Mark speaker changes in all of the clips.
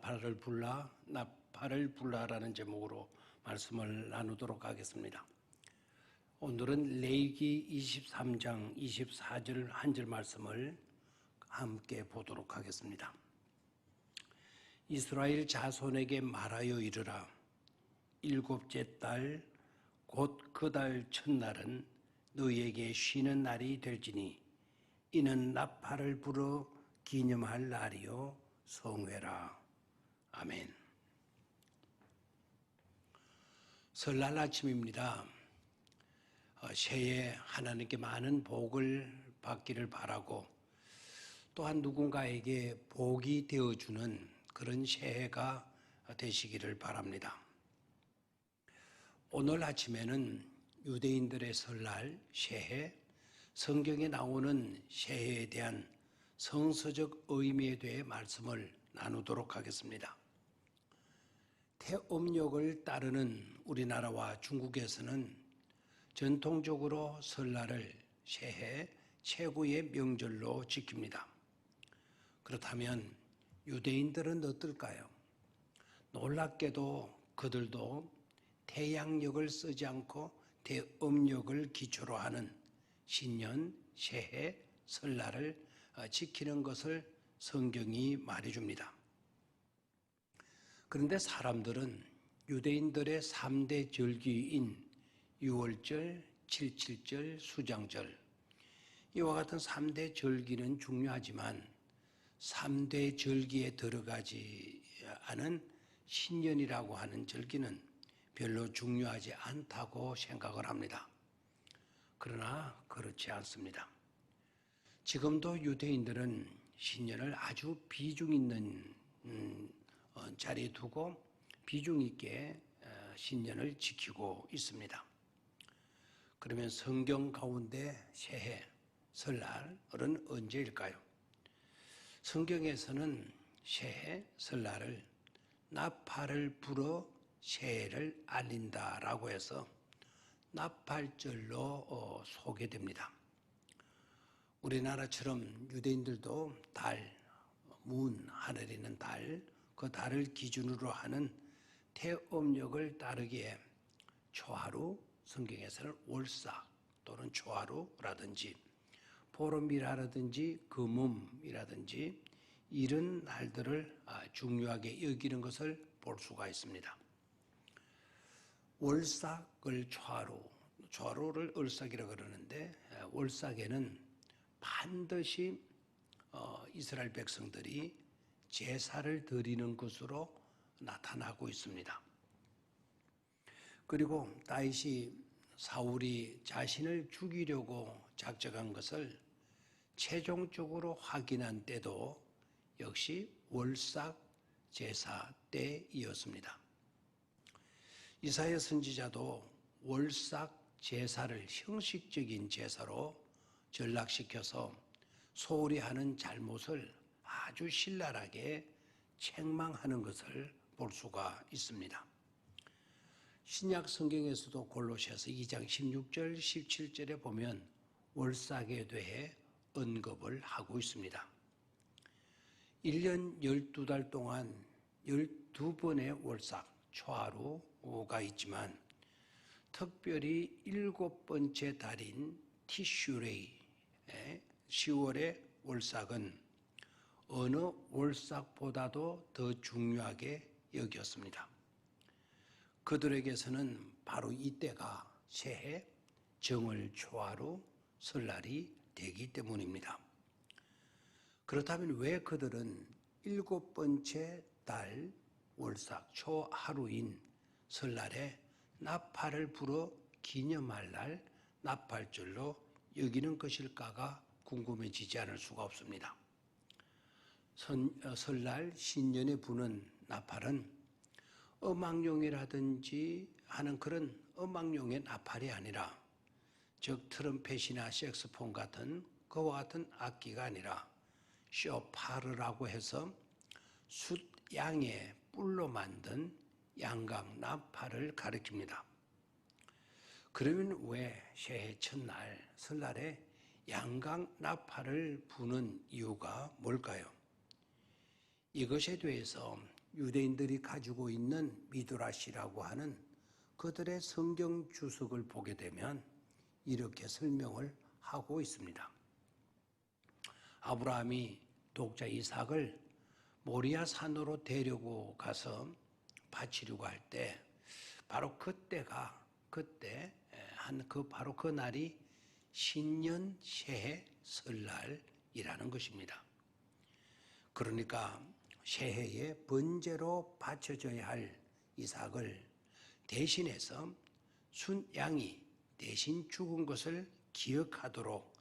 Speaker 1: 나팔을 불라라는 제목으로 말씀을 나누도록 하겠습니다. 오늘은 레위기 23장 24절 한 절 말씀을 함께 보도록 하겠습니다. 이스라엘 자손에게 말하여 이르라. 일곱째 달 곧 그 달 첫날은 너희에게 쉬는 날이 될지니 이는 나팔을 불어 기념할 날이요 성회라. 아멘. 설날 아침입니다. 새해 하나님께 많은 복을 받기를 바라고 또한 누군가에게 복이 되어주는 그런 새해가 되시기를 바랍니다. 오늘 아침에는 유대인들의 설날, 새해, 성경에 나오는 새해에 대한 성서적 의미에 대해 말씀을 나누도록 하겠습니다. 태음력을 따르는 우리나라와 중국에서는 전통적으로 설날을 새해 최고의 명절로 지킵니다. 그렇다면 유대인들은 어떨까요? 놀랍게도 그들도 태양력을 쓰지 않고 태음력을 기초로 하는 신년, 새해, 설날을 지키는 것을 성경이 말해줍니다. 그런데 사람들은 유대인들의 3대 절기인 유월절, 칠칠절, 수장절 이와 같은 3대 절기는 중요하지만 3대 절기에 들어가지 않은 신년이라고 하는 절기는 별로 중요하지 않다고 생각을 합니다. 그러나 그렇지 않습니다. 지금도 유대인들은 신년을 아주 비중 있는 자리에 두고 비중 있게 신년을 지키고 있습니다. 그러면 성경 가운데 새해, 설날은 언제일까요? 성경에서는 새해, 설날을 나팔을 불어 새해를 알린다라고 해서 나팔절로 소개됩니다. 우리나라처럼 유대인들도 달, 문, 하늘에 있는 달, 그 달을 기준으로 하는 태음력을 따르기에 초하루, 성경에서는 월삭 또는 초하루라든지 보름이라든지 금음이라든지 이런 날들을 중요하게 여기는 것을 볼 수가 있습니다. 월삭을 초하루를 을삭이라고 그러는데 월삭에는 반드시 이스라엘 백성들이 제사를 드리는 것으로 나타나고 있습니다. 그리고 다윗이 사울이 자신을 죽이려고 작정한 것을 최종적으로 확인한 때도 역시 월삭 제사 때이었습니다. 이사야 선지자도 월삭 제사를 형식적인 제사로 전락시켜서 소홀히 하는 잘못을 아주 신랄하게 책망하는 것을 볼 수가 있습니다. 신약 성경에서도 골로새서 2장 16절 17절에 보면 월삭에 대해 언급을 하고 있습니다. 1년 12달 동안 12번의 월삭, 초하루가 있지만 특별히 7번째 달인 티슈레이, 10월의 월삭은 어느 월삭보다도 더 중요하게 여겼습니다. 그들에게서는 바로 이때가 새해, 정월 초하루, 설날이 되기 때문입니다. 그렇다면 왜 그들은 7번째 달 월삭 초하루인 설날에 나팔을 불어 기념할 날 나팔절로 여기는 것일까가 궁금해지지 않을 수가 없습니다. 설날 신년에 부는 나팔은 음악용이라든지 하는 그런 음악용의 나팔이 아니라 즉 트럼펫이나 색소폰 같은 그와 같은 악기가 아니라 쇼파르라고 해서 숫양의 뿔로 만든 양각 나팔을 가리킵니다. 그러면 왜 새해 첫날 설날에 양각 나팔을 부는 이유가 뭘까요? 이것에 대해서 유대인들이 가지고 있는 미드라시라고 하는 그들의 성경 주석을 보게 되면 이렇게 설명을 하고 있습니다. 아브라함이 독자 이삭을 모리아 산으로 데리고 가서 바치려고 할 때 바로 바로 그 날이 신년 새해 설날이라는 것입니다. 그러니까 새해에 번제로 바쳐져야 할 이삭을 대신해서 순양이 대신 죽은 것을 기억하도록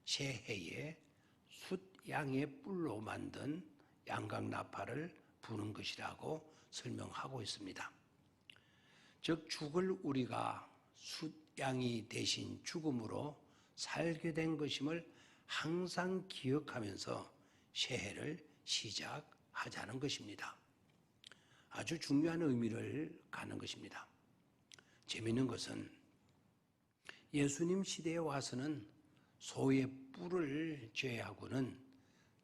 Speaker 1: 새해에 숫양의 뿔로 만든 양각나팔을 부는 것이라고 설명하고 있습니다. 즉 죽을 우리가 숫양이 대신 죽음으로 살게 된 것임을 항상 기억하면서 새해를 시작하자는 것입니다. 아주 중요한 의미를 가는 것입니다. 재미있는 것은 예수님 시대에 와서는 소의 뿔을 제외하고는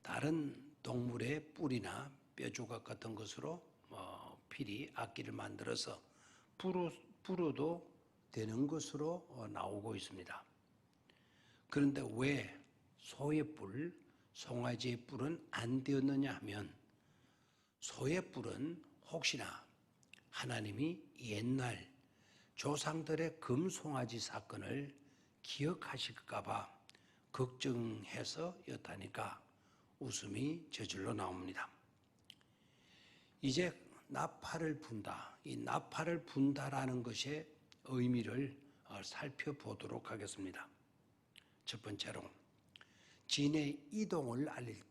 Speaker 1: 다른 동물의 뿔이나 뼈조각 같은 것으로 필히 악기를 만들어서 불어도 되는 것으로 나오고 있습니다. 그런데 왜 소의 뿔, 송아지의 뿔은 안 되었느냐 하면 소의 뿔은 혹시나 하나님이 옛날 조상들의 금송아지 사건을 기억하실까 봐 걱정해서였다니까 웃음이 저절로 나옵니다. 이제 나팔을 분다. 이 나팔을 분다라는 것의 의미를 살펴보도록 하겠습니다. 첫 번째로 진의 이동을 알릴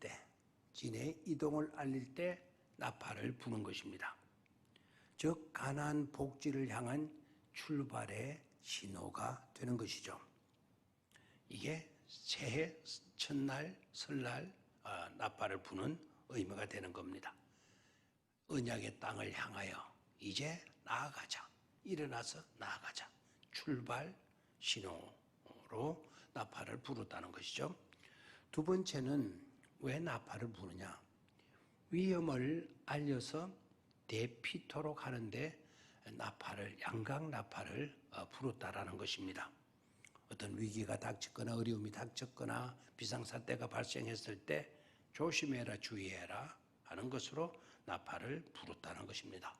Speaker 1: 때 나팔을 부는 것입니다. 즉 가나안 복지를 향한 출발의 신호가 되는 것이죠. 이게 새해 첫날 설날 나팔을 부는 의미가 되는 겁니다. 언약의 땅을 향하여 이제 나아가자. 일어나서 나아가자. 출발 신호로 나팔을 부르다는 것이죠. 두 번째는 왜 나팔을 부르냐? 위험을 알려서 대피토록 하는데 양각 나팔을 부르다라는 것입니다. 어떤 위기가 닥쳤거나 어려움이 닥쳤거나 비상사태가 발생했을 때 조심해라 주의해라 하는 것으로 나팔을 부르다는 것입니다.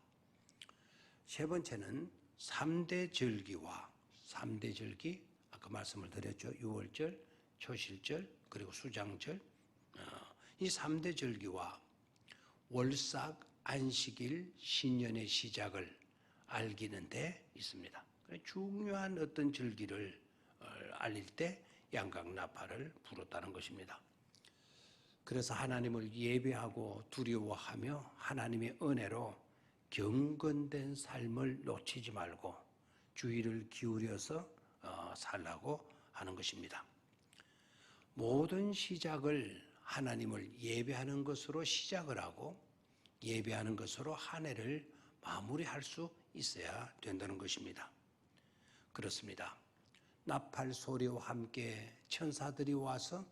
Speaker 1: 세 번째는 3대 절기와 3대 절기 아까 말씀을 드렸죠. 6월절, 초실절 그리고 수장절 이 3대 절기와 월삭, 안식일, 신년의 시작을 알기는 데 있습니다. 중요한 어떤 절기를 알릴 때 양각나팔을 불었다는 것입니다. 그래서 하나님을 예배하고 두려워하며 하나님의 은혜로 경건된 삶을 놓치지 말고 주의를 기울여서 살라고 하는 것입니다. 모든 시작을 하나님을 예배하는 것으로 시작을 하고 예배하는 것으로 한 해를 마무리할 수 있어야 된다는 것입니다. 그렇습니다. 나팔 소리와 함께 천사들이 와서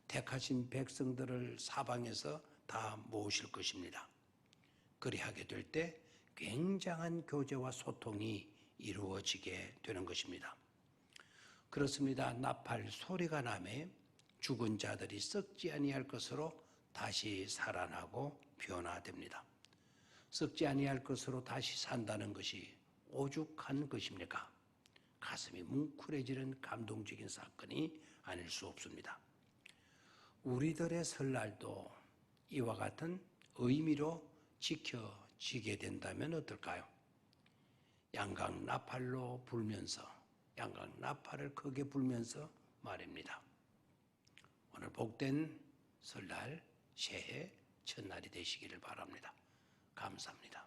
Speaker 1: 택하신 백성들을 사방에서 다 모으실 것입니다. 그리하게 될 때 굉장한 교제와 소통이 이루어지게 되는 것입니다. 그렇습니다. 나팔 소리가 나매 죽은 자들이 썩지 아니할 것으로 다시 살아나고 변화됩니다. 썩지 아니할 것으로 다시 산다는 것이 오죽한 것입니까? 가슴이 뭉클해지는 감동적인 사건이 아닐 수 없습니다. 우리들의 설날도 이와 같은 의미로 지켜지게 된다면 어떨까요? 양각 나팔로 불면서 양각 나팔을 크게 불면서 말입니다. 오늘 복된 설날 새해 첫날이 되시기를 바랍니다. 감사합니다.